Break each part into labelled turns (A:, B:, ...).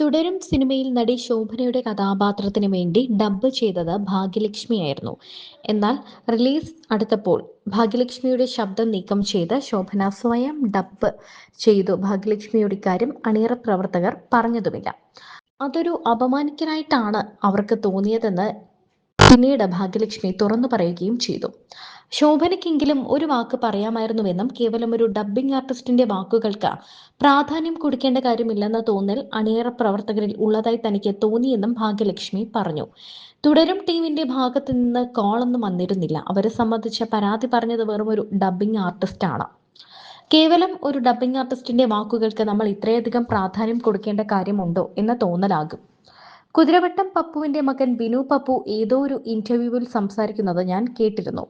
A: തുടരും സിനിമയിൽ നടി ശോഭനയുടെ കഥാപാത്രത്തിന് വേണ്ടി ഡബ്ബ് ചെയ്തത് ഭാഗ്യലക്ഷ്മിയായിരുന്നു. എന്നാൽ റിലീസ് അടുത്തപ്പോൾ ഭാഗ്യലക്ഷ്മിയുടെ ശബ്ദം നീക്കം ചെയ്ത് ശോഭന സ്വയം ഡബ്ബ് ചെയ്തു. ഭാഗ്യലക്ഷ്മിയുടെ ഇക്കാര്യം അണിയറ പ്രവർത്തകർ പറഞ്ഞതുമില്ല. അതൊരു അപമാനിക്കലായിട്ടാണ് അവർക്ക് തോന്നിയതെന്ന് പിന്നീട് ഭാഗ്യലക്ഷ്മി തുറന്നു പറയുകയും ചെയ്തു. ശോഭനയ്ക്കെങ്കിലും ഒരു വാക്ക് പറയാമായിരുന്നുവെന്നും കേവലം ഒരു ഡബ്ബിംഗ് ആർട്ടിസ്റ്റിന്റെ വാക്കുകൾക്ക് പ്രാധാന്യം കൊടുക്കേണ്ട കാര്യമില്ലെന്ന തോന്നൽ അണിയറ പ്രവർത്തകരിൽ ഉള്ളതായി തനിക്ക് തോന്നിയെന്നും ഭാഗ്യലക്ഷ്മി പറഞ്ഞു. തുടരും ടീമിന്റെ ഭാഗത്ത് നിന്ന് കോളൊന്നും വന്നിരുന്നില്ല. അവരെ സംബന്ധിച്ച് പരാതി പറഞ്ഞത് വെറും ഒരു ഡബ്ബിംഗ് ആർട്ടിസ്റ്റാണ്. കേവലം ഒരു ഡബ്ബിംഗ് ആർട്ടിസ്റ്റിന്റെ വാക്കുകൾക്ക് നമ്മൾ ഇത്രയധികം പ്രാധാന്യം കൊടുക്കേണ്ട കാര്യമുണ്ടോ എന്ന തോന്നലാകും. കുതിരവട്ടം പപ്പുവിന്റെ മകൻ ബിനു പപ്പു ഏതോ ഒരു ഇന്റർവ്യൂവിൽ സംസാരിക്കുന്നത് ഞാൻ കേട്ടിരുന്നു.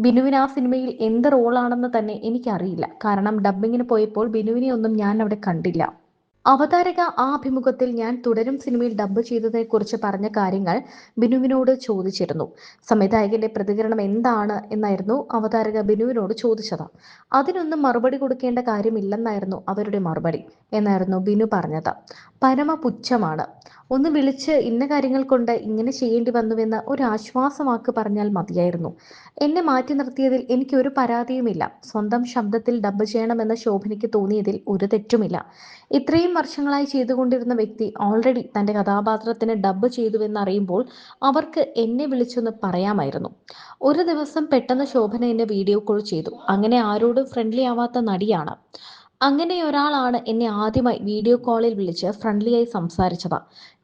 A: ബിനുവിന് ആ സിനിമയിൽ എന്ത് റോളാണെന്ന് തന്നെ എനിക്കറിയില്ല. കാരണം ഡബ്ബിങ്ങിന് പോയപ്പോൾ ബിനുവിനെ ഒന്നും ഞാൻ അവിടെ കണ്ടില്ല. അവതാരക ആ അഭിമുഖത്തിൽ ഞാൻ തുടരും സിനിമയിൽ ഡബ്ബ് ചെയ്തതിനെക്കുറിച്ച് പറഞ്ഞ കാര്യങ്ങൾ ബിനുവിനോട് ചോദിച്ചിരുന്നു. സംവിധായകന്റെ പ്രതികരണം എന്താണ് എന്നായിരുന്നു അവതാരക ബിനുവിനോട് ചോദിച്ചത്. അതിനൊന്നും മറുപടി കൊടുക്കേണ്ട കാര്യമില്ലെന്നായിരുന്നു അവരുടെ മറുപടി എന്നായിരുന്നു ബിനു പറഞ്ഞത്. പരമപുച്ഛമാണ്. ഒന്ന് വിളിച്ച് ഇന്ന കാര്യങ്ങൾ കൊണ്ട് ഇങ്ങനെ ചെയ്യേണ്ടി വന്നുവെന്ന് ഒരു ആശ്വാസവാക്ക് പറഞ്ഞാൽ മതിയായിരുന്നു. എന്നെ മാറ്റി നിർത്തിയതിൽ എനിക്ക് ഒരു പരാതിയുമില്ല. സ്വന്തം ശബ്ദത്തിൽ ഡബ്ബ് ചെയ്യണമെന്ന് ശോഭനയ്ക്ക് തോന്നിയതിൽ ഒരു തെറ്റുമില്ല. ഇത്രയും വർഷങ്ങളായി ചെയ്തുകൊണ്ടിരുന്ന വ്യക്തി ഓൾറെഡി തന്റെ കഥാപാത്രത്തിന് ഡബ്ബ് ചെയ്തുവെന്നറിയുമ്പോൾ അവർക്ക് എന്നെ വിളിച്ചൊന്ന് പറയാമായിരുന്നു. ഒരു ദിവസം പെട്ടെന്ന് ശോഭന എന്നെ വീഡിയോ കോൾ ചെയ്തു. അങ്ങനെ ആരോടും ഫ്രണ്ട്ലി ആവാത്ത നടിയാണ്. അങ്ങനെ ഒരാളാണ് എന്നെ ആദ്യമായി വീഡിയോ കോളിൽ വിളിച്ച് ഫ്രണ്ട്ലിയായി സംസാരിച്ചത്.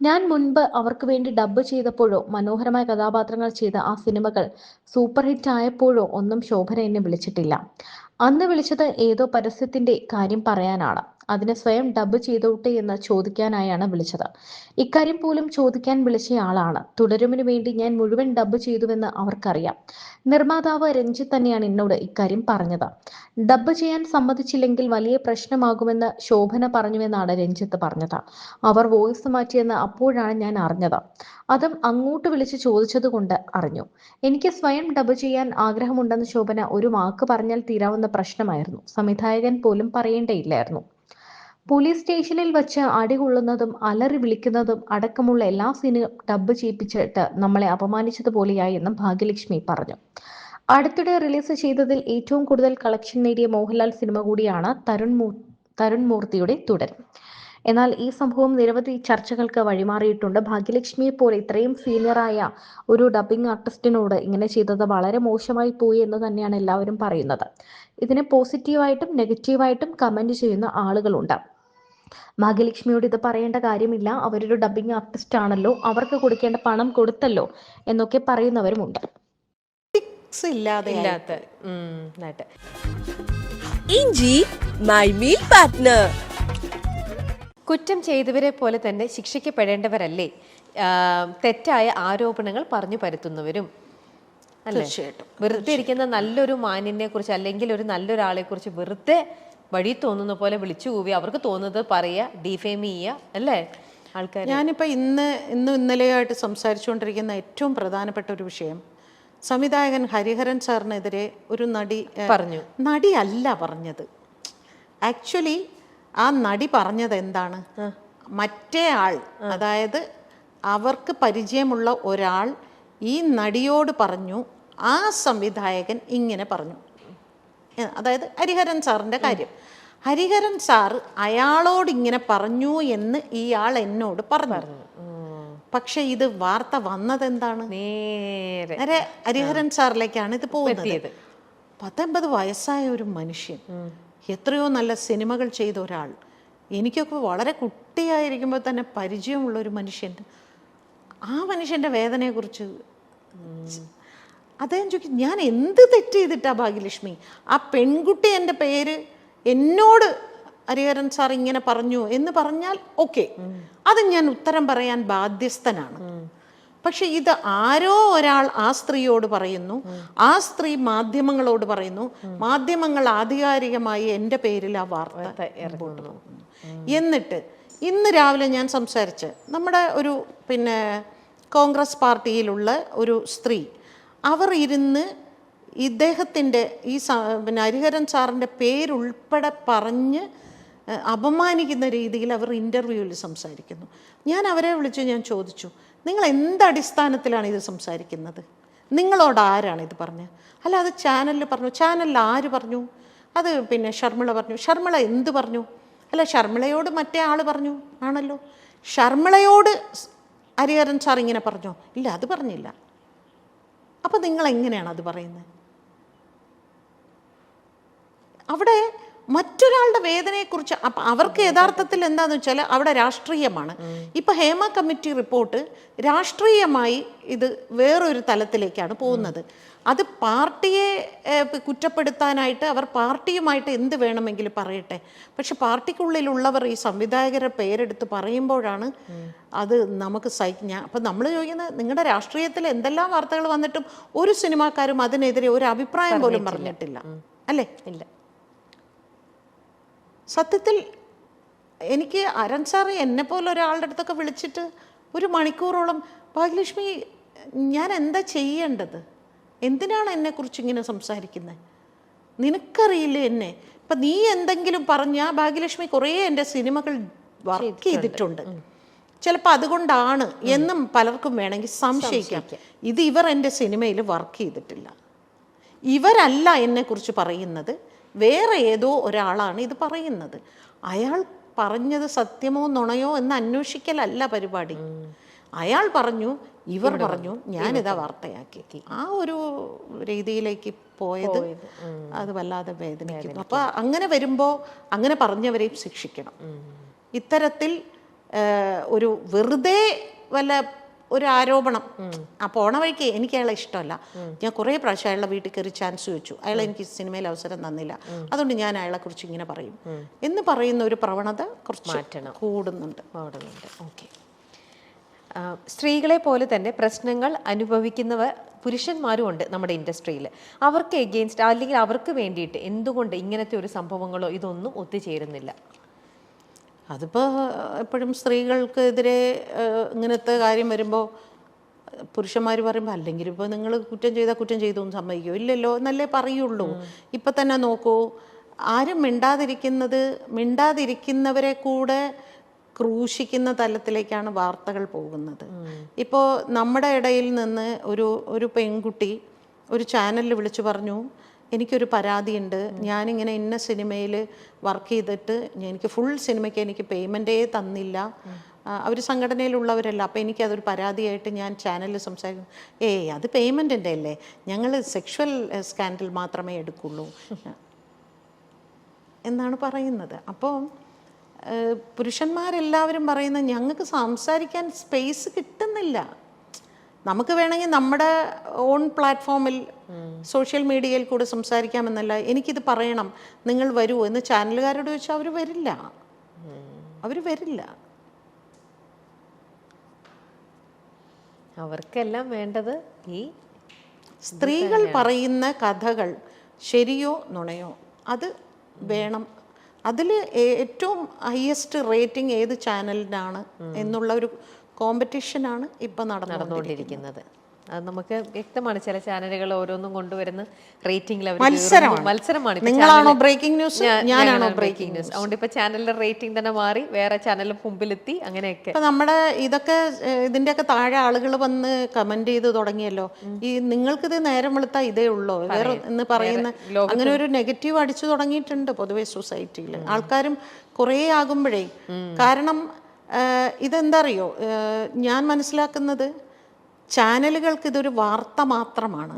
A: ഞാൻ മുൻപ് അവർക്ക് വേണ്ടി ഡബ്ബ് ചെയ്തപ്പോഴോ മനോഹരമായ കഥാപാത്രങ്ങൾ ചെയ്ത ആ സിനിമകൾ സൂപ്പർ ഹിറ്റ് ആയപ്പോഴോ ഒന്നും ശോഭന എന്നെ വിളിച്ചിട്ടില്ല. അന്ന് വിളിച്ചത് ഏതോ പരസ്യത്തിന്റെ കാര്യം പറയാനാണ്. അതിന് സ്വയം ഡബ്ബ് ചെയ്തോട്ടെ എന്ന് ചോദിക്കാനായാണ് വിളിച്ചത്. ഇക്കാര്യം പോലും ചോദിക്കാൻ വിളിച്ചയാളാണ്. തുടരുമിനു വേണ്ടി ഞാൻ മുഴുവൻ ഡബ്ബ് ചെയ്തുവെന്ന് അവർക്കറിയാം. നിർമ്മാതാവ് രഞ്ജിത്ത് തന്നെയാണ് എന്നോട് ഇക്കാര്യം പറഞ്ഞത്. ഡബ്ബ് ചെയ്യാൻ സമ്മതിച്ചില്ലെങ്കിൽ വലിയ പ്രശ്നമാകുമെന്ന് ശോഭന പറഞ്ഞുവെന്നാണ് രഞ്ജിത്ത് പറഞ്ഞത്. അവർ വോയിസ് മാറ്റിയെന്ന് അപ്പോഴാണ് ഞാൻ അറിഞ്ഞത്. അതും അങ്ങോട്ട് വിളിച്ച് ചോദിച്ചത് കൊണ്ട് അറിഞ്ഞു. എനിക്ക് സ്വയം ഡബ്ബ് ചെയ്യാൻ ആഗ്രഹമുണ്ടെന്ന് ശോഭന ഒരു വാക്ക് പറഞ്ഞാൽ തീരാവുന്ന പ്രശ്നമായിരുന്നു. സംവിധായകൻ പോലും പറയേണ്ടയില്ലായിരുന്നു. പോലീസ് സ്റ്റേഷനിൽ വച്ച് അടികൊള്ളുന്നതും അലറി വിളിക്കുന്നതും അടക്കമുള്ള എല്ലാ സീനും ഡബ്ബ് ചെയ്യിപ്പിച്ചിട്ട് നമ്മളെ അപമാനിച്ചതുപോലെയായി എന്നും ഭാഗ്യലക്ഷ്മി പറഞ്ഞു. അടുത്തിടെ റിലീസ് ചെയ്തതിൽ ഏറ്റവും കൂടുതൽ കളക്ഷൻ നേടിയ മോഹൻലാൽ സിനിമ കൂടിയാണ് തരുൺ മൂർത്തിയുടെ തുടരും. എന്നാൽ ഈ സംഭവം നിരവധി ചർച്ചകൾക്ക് വഴിമാറിയിട്ടുണ്ട്. ഭാഗ്യലക്ഷ്മിയെ പോലെ ഇത്രയും സീനിയറായ ഒരു ഡബ്ബിംഗ് ആർട്ടിസ്റ്റിനോട് ഇങ്ങനെ ചെയ്തത് വളരെ മോശമായി പോയി എന്ന് തന്നെയാണ് എല്ലാവരും പറയുന്നത്. ഇതിനെ പോസിറ്റീവായിട്ടും നെഗറ്റീവായിട്ടും കമന്റ് ചെയ്യുന്ന ആളുകളുണ്ട്. ഭാഗ്യലക്ഷ്മിയോട് ഇത് പറയേണ്ട കാര്യമില്ല, അവരൊരു ഡബ്ബിംഗ് ആർട്ടിസ്റ്റ് ആണല്ലോ, അവർക്ക് കൊടുക്കേണ്ട പണം കൊടുത്തല്ലോ എന്നൊക്കെ പറയുന്നവരുമുണ്ട്.
B: ഇല്ലാത്ത ഇഞ്ചി മൈ മീൽ പാർട്ട്ണർ. കുറ്റം ചെയ്തവരെ പോലെ തന്നെ ശിക്ഷിക്കപ്പെടേണ്ടവരല്ലേ തെറ്റായ ആരോപണങ്ങൾ പറഞ്ഞു പരത്തുന്നവരും?
C: തീർച്ചയായിട്ടും.
B: വെറുതെ ഇരിക്കുന്ന നല്ലൊരു മാന്യനെ കുറിച്ച് അല്ലെങ്കിൽ ഒരു നല്ലൊരാളെ കുറിച്ച് വെറുതെ വഴി തോന്നുന്ന പോലെ വിളിച്ചു കൂവി അവർക്ക് തോന്നുന്നത് പറയുക, ഡിഫെയിം ചെയ്യുക അല്ലേ ആൾക്കാർ.
C: ഞാനിപ്പോൾ ഇന്നലെയായിട്ട് സംസാരിച്ചുകൊണ്ടിരിക്കുന്ന ഏറ്റവും പ്രധാനപ്പെട്ട ഒരു വിഷയം, സംവിധായകൻ ഹരിഹരൻ സാറിനെതിരെ ഒരു നടി
B: പറഞ്ഞു.
C: നടിയല്ല പറഞ്ഞത്. ആക്ച്വലി ആ നടി പറഞ്ഞത് എന്താണ്, മറ്റേ ആൾ, അതായത് അവർക്ക് പരിചയമുള്ള ഒരാൾ ഈ നടിയോട് പറഞ്ഞു ആ സംവിധായകൻ ഇങ്ങനെ പറഞ്ഞു. അതായത് ഹരിഹരൻ സാറിൻ്റെ കാര്യം. ഹരിഹരൻ സാർ അയാളോട് ഇങ്ങനെ പറഞ്ഞു എന്ന് ഇയാൾ എന്നോട് പറഞ്ഞു. പക്ഷെ ഇത് വാർത്ത വന്നത് എന്താണ്, നേരെ ഹരിഹരൻ സാറിലേക്കാണ് ഇത് പോകുന്നത്. 19 വയസ്സായ ഒരു മനുഷ്യൻ, എത്രയോ നല്ല സിനിമകൾ ചെയ്ത ഒരാൾ, എനിക്കൊക്കെ വളരെ കുട്ടിയായിരിക്കുമ്പോൾ തന്നെ പരിചയമുള്ള ഒരു മനുഷ്യൻ, ആ മനുഷ്യൻ്റെ വേദനയെക്കുറിച്ച് അദ്ദേഹം ചോദിക്കും, ഞാൻ എന്ത് തെറ്റ് ചെയ്തിട്ടാ ഭാഗ്യലക്ഷ്മി, ആ പെൺകുട്ടി എൻ്റെ പേര് എന്നോട് ഹരിഹരൻ സാർ ഇങ്ങനെ പറഞ്ഞു എന്ന് പറഞ്ഞാൽ ഓക്കെ, അത് ഞാൻ ഉത്തരം പറയാൻ ബാധ്യസ്ഥനാണ്. പക്ഷെ ഇത് ആരോ ഒരാൾ ആ സ്ത്രീയോട് പറയുന്നു, ആ സ്ത്രീ മാധ്യമങ്ങളോട് പറയുന്നു, മാധ്യമങ്ങൾ ആധികാരികമായി എൻ്റെ പേരിൽ ആ വാർത്ത ഇറങ്ങുന്നു. എന്നിട്ട് ഇന്ന് രാവിലെ ഞാൻ സംസാരിച്ച് നമ്മുടെ ഒരു കോൺഗ്രസ് പാർട്ടിയിലുള്ള ഒരു സ്ത്രീ, അവർ ഇരുന്ന് ഇദ്ദേഹത്തിൻ്റെ ഈ ഹരിഹരൻ സാറിൻ്റെ പേരുൾപ്പെടെ പറഞ്ഞ് അപമാനിക്കുന്ന രീതിയിൽ അവർ ഇൻ്റർവ്യൂവിൽ സംസാരിക്കുന്നു. ഞാൻ അവരെ വിളിച്ച് ഞാൻ ചോദിച്ചു, നിങ്ങൾ എന്തടിസ്ഥാനത്തിലാണ് ഇത് സംസാരിക്കുന്നത്? നിങ്ങളോട് ആരാണ് ഇത് പറഞ്ഞത്? അല്ല, അത് ചാനലിൽ പറഞ്ഞു. ചാനലിൽ ആര് പറഞ്ഞു? അത് പിന്നെ ഷർമിള പറഞ്ഞു. ഷർമിള എന്ത് പറഞ്ഞു? അല്ല, ഷർമിളയോട് മറ്റേ ആൾ പറഞ്ഞു. ആണല്ലോ. ഷർമിളയോട് ഹരിഹരൻ സാർ ഇങ്ങനെ പറഞ്ഞോ? ഇല്ല, അത് പറഞ്ഞില്ല. അപ്പം നിങ്ങളെങ്ങനെയാണ് അത് പറയുന്നത്? അവിടെ മറ്റൊരാളുടെ വേദനയെക്കുറിച്ച് അപ്പം അവർക്ക് യഥാർത്ഥത്തിൽ എന്താണെന്ന് വെച്ചാൽ അവിടെ രാഷ്ട്രീയമാണ്. ഇപ്പം ഹേമ കമ്മിറ്റി റിപ്പോർട്ട് രാഷ്ട്രീയമായി ഇത് വേറൊരു തലത്തിലേക്കാണ് പോകുന്നത്. അത് പാർട്ടിയെ കുറ്റപ്പെടുത്താനായിട്ട് അവർ പാർട്ടിയുമായിട്ട് എന്ത് വേണമെങ്കിലും പറയട്ടെ. പക്ഷെ പാർട്ടിക്കുള്ളിലുള്ളവർ ഈ സംവിധായകരുടെ പേരെടുത്ത് പറയുമ്പോഴാണ് അത് നമുക്ക് അപ്പം നമ്മൾ ചോദിക്കുന്നത്, നിങ്ങളുടെ രാഷ്ട്രീയത്തിൽ എന്തെല്ലാം വാർത്തകൾ വന്നിട്ടും ഒരു സിനിമാക്കാരും അതിനെതിരെ ഒരു അഭിപ്രായം പോലും പറഞ്ഞിട്ടില്ല, അല്ലേ?
B: ഇല്ല.
C: സത്യത്തിൽ എനിക്ക് അരൺ സാറ് എന്നെപ്പോലെ ഒരാളുടെ അടുത്തൊക്കെ വിളിച്ചിട്ട് 1 മണിക്കൂറോളം, ഭാഗ്യലക്ഷ്മി ഞാൻ എന്താ ചെയ്യേണ്ടത്? എന്തിനാണ് എന്നെക്കുറിച്ച് ഇങ്ങനെ സംസാരിക്കുന്നത്? നിനക്കറിയില്ലേ എന്നെ? ഇപ്പം നീ എന്തെങ്കിലും പറഞ്ഞാൽ ഭാഗ്യലക്ഷ്മി കുറേ എൻ്റെ സിനിമകൾ വർക്ക് ചെയ്തിട്ടുണ്ട്, ചിലപ്പോൾ അതുകൊണ്ടാണ് എന്നും പലർക്കും വേണമെങ്കിൽ സംശയിക്കാം. ഇത് ഇവർ എൻ്റെ സിനിമയിൽ വർക്ക് ചെയ്തിട്ടില്ല, ഇവരല്ല എന്നെക്കുറിച്ച് പറയുന്നത്, വേറെ ഏതോ ഒരാളാണ് ഇത് പറയുന്നത്. അയാൾ പറഞ്ഞത് സത്യമോ നുണയോ എന്ന് അന്വേഷിക്കലല്ല പരിപാടി. അയാൾ പറഞ്ഞു, ഇവർ പറഞ്ഞു, ഞാനിതാ വാർത്തയാക്കി. ആ ഒരു രീതിയിലേക്ക് പോയത് അത് വല്ലാതെ വേദനിക്കുന്നു. അപ്പോൾ അങ്ങനെ വരുമ്പോൾ അങ്ങനെ പറഞ്ഞവരെയും ശിക്ഷിക്കണം. ഇത്തരത്തിൽ ഒരു വെറുതെ വല്ല ഒരു ആരോപണം ആ പോണ വഴിക്ക് എനിക്ക് അയാളെ ഇഷ്ടമല്ല. ഞാൻ കുറേ പ്രാവശ്യം അയാളുടെ വീട്ടിൽ കയറി ചാൻസ് വെച്ചു, അയാൾ എനിക്ക് സിനിമയിൽ അവസരം തന്നില്ല, അതുകൊണ്ട് ഞാൻ അയാളെക്കുറിച്ച് ഇങ്ങനെ പറയും എന്ന് പറയുന്ന ഒരു പ്രവണത കുറച്ച് കൂടുന്നുണ്ട്.
B: ഓക്കെ. സ്ത്രീകളെ പോലെ തന്നെ പ്രശ്നങ്ങൾ അനുഭവിക്കുന്നവർ പുരുഷന്മാരും ഉണ്ട് നമ്മുടെ ഇൻഡസ്ട്രിയിൽ. അവർക്ക് എഗെയിൻസ്റ്റ് അല്ലെങ്കിൽ അവർക്ക് വേണ്ടിയിട്ട് എന്തുകൊണ്ട് ഇങ്ങനത്തെ ഒരു സംഭവങ്ങളോ ഇതൊന്നും ഒത്തുചേരുന്നില്ല?
C: അതിപ്പോൾ എപ്പോഴും സ്ത്രീകൾക്കെതിരെ ഇങ്ങനത്തെ കാര്യം വരുമ്പോൾ പുരുഷന്മാർ പറയുമ്പോൾ, അല്ലെങ്കിൽ ഇപ്പോൾ നിങ്ങൾ കുറ്റം ചെയ്താൽ കുറ്റം ചെയ്തു എന്ന് സമ്മതിക്കുമോ? ഇല്ലല്ലോ എന്നല്ലേ പറയുള്ളൂ. ഇപ്പം തന്നെ നോക്കൂ, ആരും മിണ്ടാതിരിക്കുന്നവരെ കൂടെ ക്രൂശിക്കുന്ന തലത്തിലേക്കാണ് വാർത്തകൾ പോകുന്നത്. ഇപ്പോൾ നമ്മുടെ ഇടയിൽ നിന്ന് ഒരു പെൺകുട്ടി ഒരു ചാനലിൽ വിളിച്ചു പറഞ്ഞു, എനിക്കൊരു പരാതിയുണ്ട്, ഞാനിങ്ങനെ ഇന്ന സിനിമയിൽ വർക്ക് ചെയ്തിട്ട് എനിക്ക് ഫുൾ സിനിമയ്ക്ക് എനിക്ക് പേയ്മെൻറ്റേ തന്നില്ല, അവർ സംഘടനയിലുള്ളവരല്ല, അപ്പോൾ എനിക്കതൊരു പരാതിയായിട്ട് ഞാൻ ചാനലിൽ സംസാരിക്കും. അത് പേയ്മെൻറ്റിൻ്റെ അല്ലേ, ഞങ്ങൾ സെക്ഷൽ സ്കാൻഡൽ മാത്രമേ എടുക്കുള്ളൂ എന്നാണ് പറയുന്നത്. അപ്പോൾ പുരുഷന്മാരെല്ലാവരും പറയുന്നത് ഞങ്ങൾക്ക് സംസാരിക്കാൻ സ്പേസ് കിട്ടുന്നില്ല. നമുക്ക് വേണമെങ്കിൽ നമ്മുടെ ഓൺ പ്ലാറ്റ്ഫോമിൽ സോഷ്യൽ മീഡിയയിൽ കൂടെ സംസാരിക്കാമെന്നല്ല, എനിക്കിത് പറയണം, നിങ്ങൾ വരൂ എന്ന് ചാനലുകാരോട് ചോദിച്ചാൽ അവർ വരില്ല.
B: അവർക്കെല്ലാം വേണ്ടത് ഈ
C: സ്ത്രീകൾ പറയുന്ന കഥകൾ ശരിയോ നുണയോ അത് വേണം. അതിൽ ഏറ്റവും ഹയസ്റ്റ് റേറ്റിംഗ് ഏത് ചാനലിനാണ് എന്നുള്ള ഒരു കോമ്പറ്റീഷനാണ് ഇപ്പം നടന്നുകൊണ്ടിരിക്കുന്നത്.
B: അത് നമുക്ക് വ്യക്തമാണ്. ചില ചാനലുകൾ ഓരോന്നും കൊണ്ടുവരുന്ന റേറ്റിംഗിൽ
C: മത്സരമാണ്. നിങ്ങളാണോ ബ്രേക്കിംഗ് ന്യൂസ്, ഞാനാണോ ബ്രേക്കിംഗ് ന്യൂസ്?
B: അതുകൊണ്ട് ഇപ്പൊ ചാനലിന്റെ റേറ്റിംഗ് തന്നെ മാറി, വേറെ ചാനൽ മുമ്പിലെത്തി, അങ്ങനെയൊക്കെ.
C: ഇപ്പൊ നമ്മുടെ ഇതിന്റെയൊക്കെ താഴെ ആളുകൾ വന്ന് കമന്റ് ചെയ്ത് തുടങ്ങിയല്ലോ, ഈ നിങ്ങൾക്കിത് നേരം വെളുത്താ ഇതേ ഉള്ളോ വേറെ എന്ന് പറയുന്ന അങ്ങനെ ഒരു നെഗറ്റീവ് അടിച്ചു തുടങ്ങിയിട്ടുണ്ട് പൊതുവെ സൊസൈറ്റിയിൽ. ആൾക്കാരും കുറേ ആകുമ്പോഴേ, കാരണം ഇതെന്താ അറിയോ, ഞാൻ മനസ്സിലാക്കുന്നത് ചാനലുകൾക്ക് ഇതൊരു വാർത്ത മാത്രമാണ്,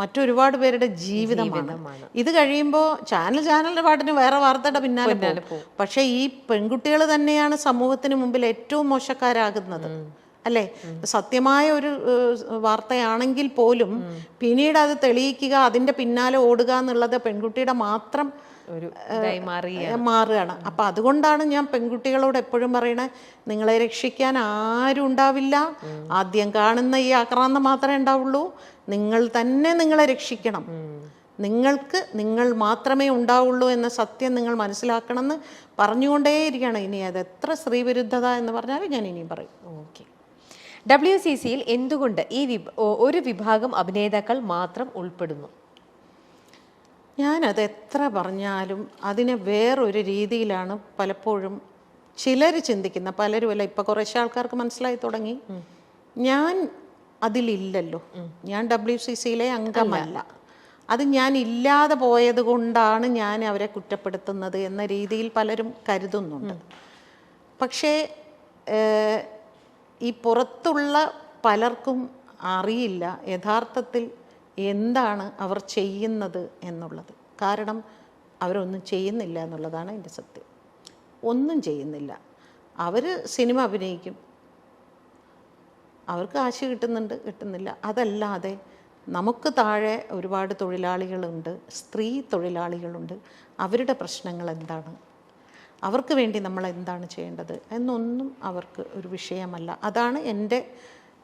C: മറ്റൊരുപാട് പേരുടെ ജീവിതമാണ്. ഇത് കഴിയുമ്പോൾ ചാനലിന്റെ പാട്ടിന് വേറെ വാർത്തയുടെ പിന്നാലെ പോകും. പക്ഷെ ഈ പെൺകുട്ടികൾ തന്നെയാണ് സമൂഹത്തിന് മുമ്പിൽ ഏറ്റവും മോശക്കാരാകുന്നത്, അല്ലേ? സത്യമായ ഒരു വാർത്തയാണെങ്കിൽ പോലും പിന്നീട് അത് തെളിയിക്കുക, അതിൻ്റെ പിന്നാലെ ഓടുക എന്നുള്ളത് പെൺകുട്ടിയുടെ മാത്രം മാറുകയാണ്. അപ്പം അതുകൊണ്ടാണ് ഞാൻ പെൺകുട്ടികളോട് എപ്പോഴും പറയണേ, നിങ്ങളെ രക്ഷിക്കാൻ ആരും ഉണ്ടാവില്ല, ആദ്യം കാണുന്ന ഈ ആക്രാന്തം മാത്രമേ ഉണ്ടാവുള്ളൂ, നിങ്ങൾ തന്നെ നിങ്ങളെ രക്ഷിക്കണം, നിങ്ങൾക്ക് നിങ്ങൾ മാത്രമേ ഉണ്ടാവുള്ളൂ എന്ന സത്യം നിങ്ങൾ മനസ്സിലാക്കണം എന്ന് പറഞ്ഞുകൊണ്ടേയിരിക്കുകയാണ്. ഇനി അത് എത്ര സ്ത്രീവിരുദ്ധത എന്ന് പറഞ്ഞാലും ഞാൻ ഇനിയും പറയും.
B: ഓക്കെ. WCCയിൽ എന്തുകൊണ്ട് ഒരു വിഭാഗം അഭിനേതാക്കൾ മാത്രം ഉൾപ്പെടുന്നു?
C: ഞാനത് എത്ര പറഞ്ഞാലും അതിനെ വേറൊരു രീതിയിലാണ് പലപ്പോഴും ചിലർ ചിന്തിക്കുന്ന, പലരും അല്ല, ഇപ്പം കുറേശ്ശെ ആൾക്കാർക്ക് മനസ്സിലായി തുടങ്ങി. ഞാൻ അതിലില്ലല്ലോ, ഞാൻ WCCയിലെ അംഗമല്ല, അത് ഞാൻ ഇല്ലാതെ പോയത് കൊണ്ടാണ് ഞാൻ അവരെ കുറ്റപ്പെടുത്തുന്നത് എന്ന രീതിയിൽ പലരും കരുതുന്നുണ്ട്. പക്ഷേ ഈ പുറത്തുള്ള പലർക്കും അറിയില്ല യഥാർത്ഥത്തിൽ എന്താണ് അവർ ചെയ്യുന്നത് എന്നുള്ളത്. കാരണം അവരൊന്നും ചെയ്യുന്നില്ല എന്നുള്ളതാണ് എൻ്റെ സത്യം. ഒന്നും ചെയ്യുന്നില്ല. അവർ സിനിമ അഭിനയിക്കും, അവർക്ക് കാശ് കിട്ടുന്നില്ല. അതല്ലാതെ നമുക്ക് താഴെ ഒരുപാട് തൊഴിലാളികളുണ്ട്, സ്ത്രീ തൊഴിലാളികളുണ്ട്. അവരുടെ പ്രശ്നങ്ങൾ എന്താണ്, അവർക്ക് വേണ്ടി നമ്മൾ എന്താണ് ചെയ്യേണ്ടത് എന്നൊന്നും അവർക്ക് ഒരു വിഷയമല്ല. അതാണ് എൻ്റെ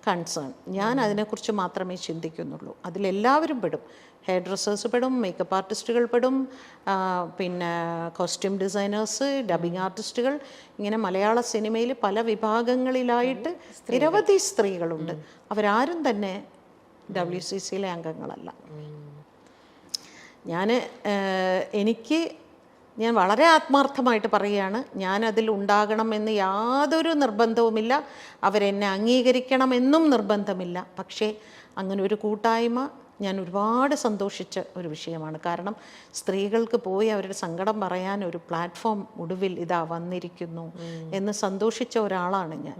C: കൺസേൺ. ഞാൻ അതിനെക്കുറിച്ച് മാത്രമേ ചിന്തിക്കുന്നുള്ളൂ. അതിലെല്ലാവരും പെടും. ഹെയർ ഡ്രസ്സേഴ്സ് പെടും, മേക്കപ്പ് ആർട്ടിസ്റ്റുകൾ പെടും, പിന്നെ കോസ്റ്റ്യൂം ഡിസൈനേഴ്സ്, ഡബിങ് ആർട്ടിസ്റ്റുകൾ, ഇങ്ങനെ മലയാള സിനിമയിൽ പല വിഭാഗങ്ങളിലായിട്ട് നിരവധി സ്ത്രീകളുണ്ട്. അവരാരും തന്നെ WCCയിലെ അംഗങ്ങളല്ല. ഞാൻ വളരെ ആത്മാർത്ഥമായിട്ട് പറയുകയാണ്, ഞാനതിൽ ഉണ്ടാകണമെന്ന് യാതൊരു നിർബന്ധവുമില്ല, അവരെന്നെ അംഗീകരിക്കണമെന്നും നിർബന്ധമില്ല. പക്ഷേ അങ്ങനെ ഒരു കൂട്ടായ്മ ഞാൻ ഒരുപാട് സന്തോഷിച്ച ഒരു വിഷയമാണ്. കാരണം സ്ത്രീകൾക്ക് പോയി അവരുടെ സങ്കടം പറയാൻ ഒരു പ്ലാറ്റ്ഫോം ഒടുവിൽ ഇതാ വന്നിരിക്കുന്നു എന്ന് സന്തോഷിച്ച ഒരാളാണ് ഞാൻ.